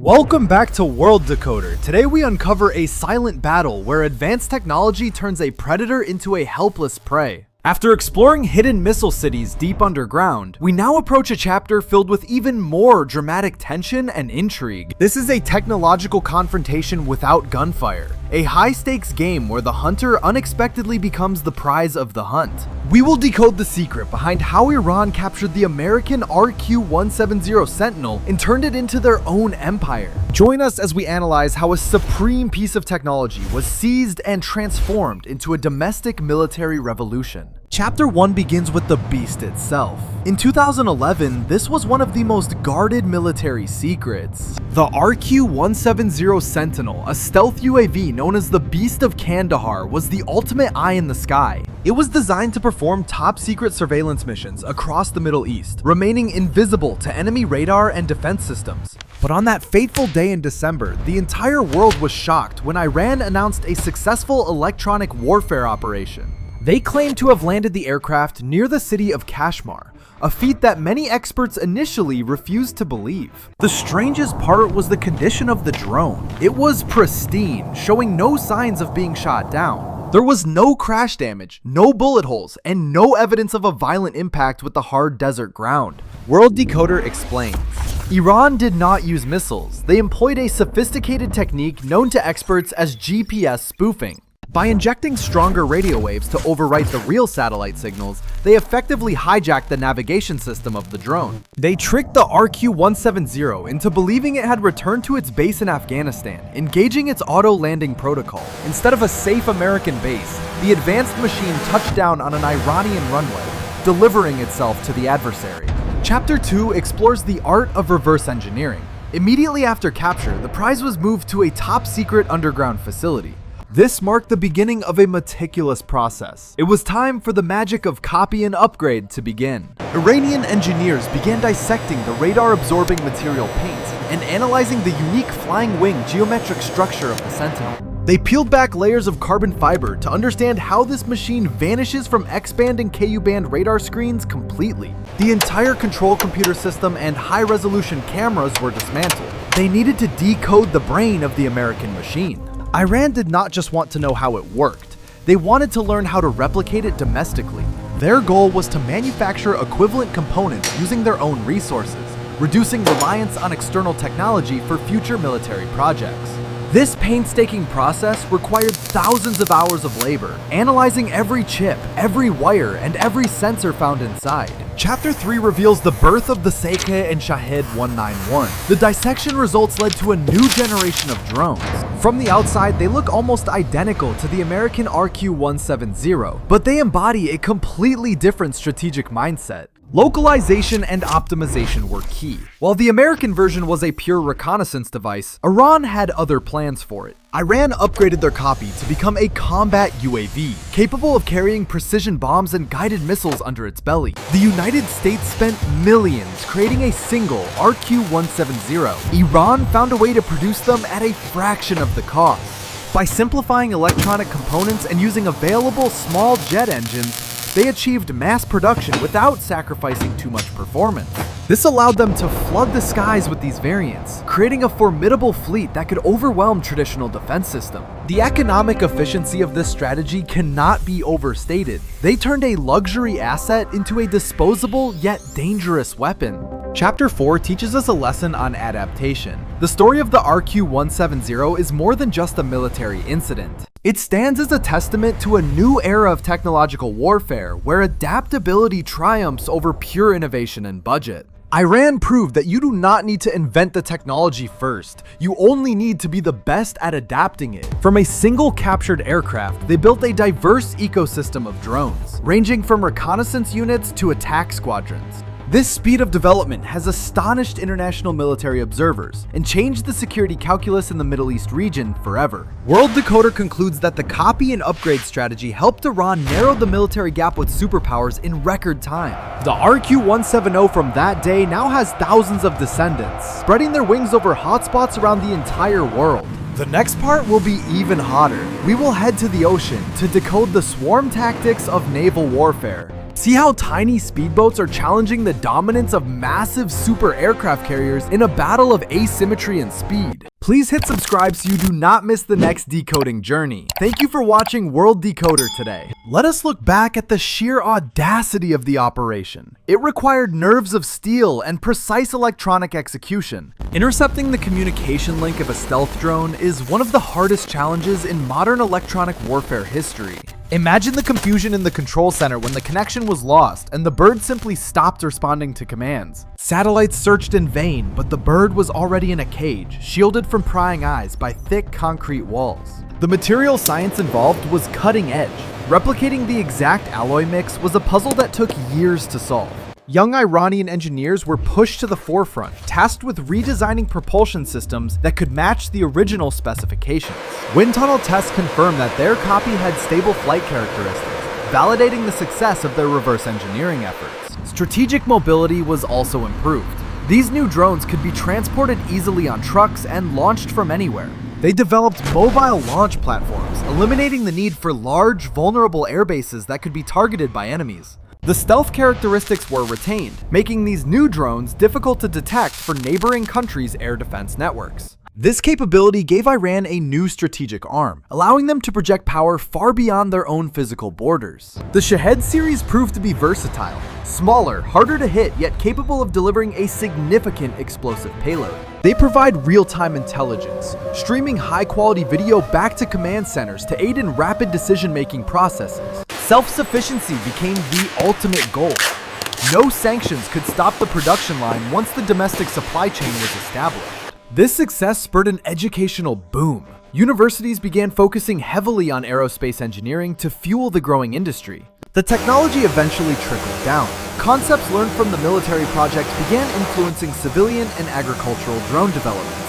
Welcome back to World Decoder. Today we uncover a silent battle where advanced technology turns a predator into a helpless prey. After exploring hidden missile cities deep underground, we now approach a chapter filled with even more dramatic tension and intrigue. This is a technological confrontation without gunfire, a high-stakes game where the hunter unexpectedly becomes the prize of the hunt. We will decode the secret behind how Iran captured the American RQ-170 Sentinel and turned it into their own empire. Join us as we analyze how a supreme piece of technology was seized and transformed into a domestic military revolution. Chapter 1 begins with the beast itself. In 2011, this was one of the most guarded military secrets. The RQ-170 Sentinel, a stealth UAV known as the Beast of Kandahar, was the ultimate eye in the sky. It was designed to perform top-secret surveillance missions across the Middle East, remaining invisible to enemy radar and defense systems. But on that fateful day in December, the entire world was shocked when Iran announced a successful electronic warfare operation. They claimed to have landed the aircraft near the city of Kashmir, a feat that many experts initially refused to believe. The strangest part was the condition of the drone. It was pristine, showing no signs of being shot down. There was no crash damage, no bullet holes, and no evidence of a violent impact with the hard desert ground. World Decoder explains. Iran did not use missiles. They employed a sophisticated technique known to experts as GPS spoofing. By injecting stronger radio waves to overwrite the real satellite signals, they effectively hijacked the navigation system of the drone. They tricked the RQ-170 into believing it had returned to its base in Afghanistan, engaging its auto-landing protocol. Instead of a safe American base, the advanced machine touched down on an Iranian runway, delivering itself to the adversary. Chapter 2 explores the art of reverse engineering. Immediately after capture, the prize was moved to a top-secret underground facility. This marked the beginning of a meticulous process. It was time for the magic of copy and upgrade to begin. Iranian engineers began dissecting the radar-absorbing material paint and analyzing the unique flying wing geometric structure of the Sentinel. They peeled back layers of carbon fiber to understand how this machine vanishes from X-band and Ku-band radar screens completely. The entire control computer system and high-resolution cameras were dismantled. They needed to decode the brain of the American machine. Iran did not just want to know how it worked, they wanted to learn how to replicate it domestically. Their goal was to manufacture equivalent components using their own resources, reducing reliance on external technology for future military projects. This painstaking process required thousands of hours of labor, analyzing every chip, every wire, and every sensor found inside. Chapter 3 reveals the birth of the Seikhe and Shahed 191. The dissection results led to a new generation of drones. From the outside, they look almost identical to the American RQ-170, but they embody a completely different strategic mindset. Localization and optimization were key. While the American version was a pure reconnaissance device, Iran had other plans for it. Iran upgraded their copy to become a combat UAV, capable of carrying precision bombs and guided missiles under its belly. The United States spent millions creating a single RQ-170. Iran found a way to produce them at a fraction of the cost. By simplifying electronic components and using available small jet engines, they achieved mass production without sacrificing too much performance. This allowed them to flood the skies with these variants, creating a formidable fleet that could overwhelm traditional defense systems. The economic efficiency of this strategy cannot be overstated. They turned a luxury asset into a disposable yet dangerous weapon. Chapter 4 teaches us a lesson on adaptation. The story of the RQ-170 is more than just a military incident. It stands as a testament to a new era of technological warfare where adaptability triumphs over pure innovation and budget. Iran proved that you do not need to invent the technology first. You only need to be the best at adapting it. From a single captured aircraft, they built a diverse ecosystem of drones, ranging from reconnaissance units to attack squadrons. This speed of development has astonished international military observers and changed the security calculus in the Middle East region forever. World Decoder concludes that the copy and upgrade strategy helped Iran narrow the military gap with superpowers in record time. The RQ-170 from that day now has thousands of descendants, spreading their wings over hotspots around the entire world. The next part will be even hotter. We will head to the ocean to decode the swarm tactics of naval warfare. See how tiny speedboats are challenging the dominance of massive super aircraft carriers in a battle of asymmetry and speed. Please hit subscribe so you do not miss the next decoding journey. Thank you for watching World Decoder today. Let us look back at the sheer audacity of the operation. It required nerves of steel and precise electronic execution. Intercepting the communication link of a stealth drone is one of the hardest challenges in modern electronic warfare history. Imagine the confusion in the control center when the connection was lost and the bird simply stopped responding to commands. Satellites searched in vain, but the bird was already in a cage, shielded from prying eyes by thick concrete walls. The material science involved was cutting edge. Replicating the exact alloy mix was a puzzle that took years to solve. Young Iranian engineers were pushed to the forefront, tasked with redesigning propulsion systems that could match the original specifications. Wind tunnel tests confirmed that their copy had stable flight characteristics, validating the success of their reverse engineering efforts. Strategic mobility was also improved. These new drones could be transported easily on trucks and launched from anywhere. They developed mobile launch platforms, eliminating the need for large, vulnerable airbases that could be targeted by enemies. The stealth characteristics were retained, making these new drones difficult to detect for neighboring countries' air defense networks. This capability gave Iran a new strategic arm, allowing them to project power far beyond their own physical borders. The Shahed series proved to be versatile, smaller, harder to hit, yet capable of delivering a significant explosive payload. They provide real-time intelligence, streaming high-quality video back to command centers to aid in rapid decision-making processes. Self-sufficiency became the ultimate goal. No sanctions could stop the production line once the domestic supply chain was established. This success spurred an educational boom. Universities began focusing heavily on aerospace engineering to fuel the growing industry. The technology eventually trickled down. Concepts learned from the military project began influencing civilian and agricultural drone developments.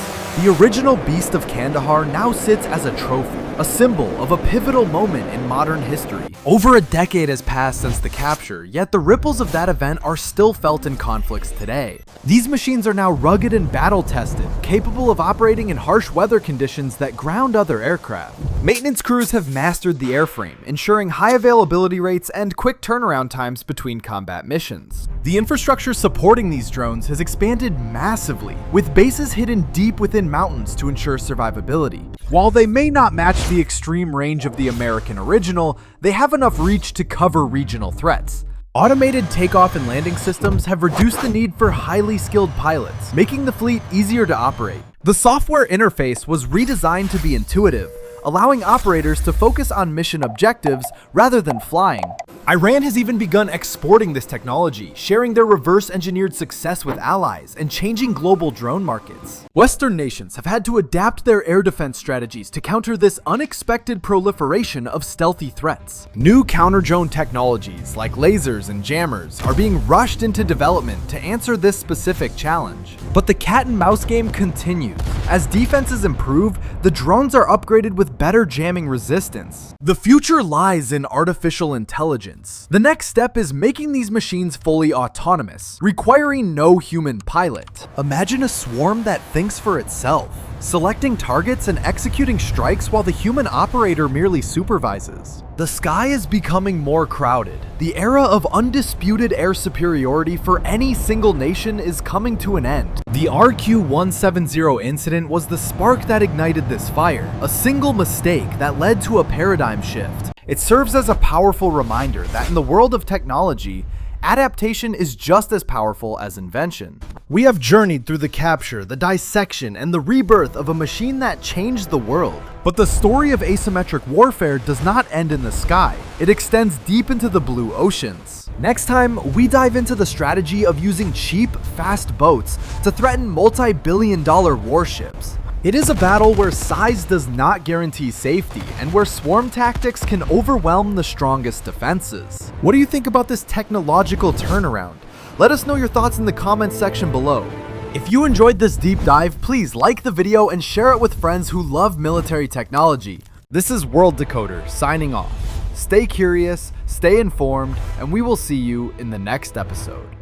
The original Beast of Kandahar now sits as a trophy, a symbol of a pivotal moment in modern history. Over a decade has passed since the capture, yet the ripples of that event are still felt in conflicts today. These machines are now rugged and battle-tested, capable of operating in harsh weather conditions that ground other aircraft. Maintenance crews have mastered the airframe, ensuring high availability rates and quick turnaround times between combat missions. The infrastructure supporting these drones has expanded massively, with bases hidden deep within mountains to ensure survivability. While they may not match the extreme range of the American original, they have enough reach to cover regional threats. Automated takeoff and landing systems have reduced the need for highly skilled pilots, making the fleet easier to operate. The software interface was redesigned to be intuitive, allowing operators to focus on mission objectives rather than flying. Iran has even begun exporting this technology, sharing their reverse-engineered success with allies and changing global drone markets. Western nations have had to adapt their air defense strategies to counter this unexpected proliferation of stealthy threats. New counter-drone technologies like lasers and jammers are being rushed into development to answer this specific challenge. But the cat-and-mouse game continues. As defenses improve, the drones are upgraded with better jamming resistance. The future lies in artificial intelligence. The next step is making these machines fully autonomous, requiring no human pilot. Imagine a swarm that thinks for itself, selecting targets and executing strikes while the human operator merely supervises. The sky is becoming more crowded. The era of undisputed air superiority for any single nation is coming to an end. The RQ-170 incident was the spark that ignited this fire, a single mistake that led to a paradigm shift. It serves as a powerful reminder that in the world of technology, adaptation is just as powerful as invention. We have journeyed through the capture, the dissection, and the rebirth of a machine that changed the world. But the story of asymmetric warfare does not end in the sky. It extends deep into the blue oceans. Next time, we dive into the strategy of using cheap, fast boats to threaten multi-billion-dollar warships. It is a battle where size does not guarantee safety, and where swarm tactics can overwhelm the strongest defenses. What do you think about this technological turnaround? Let us know your thoughts in the comments section below. If you enjoyed this deep dive, please like the video and share it with friends who love military technology. This is World Decoder signing off. Stay curious, stay informed, and we will see you in the next episode.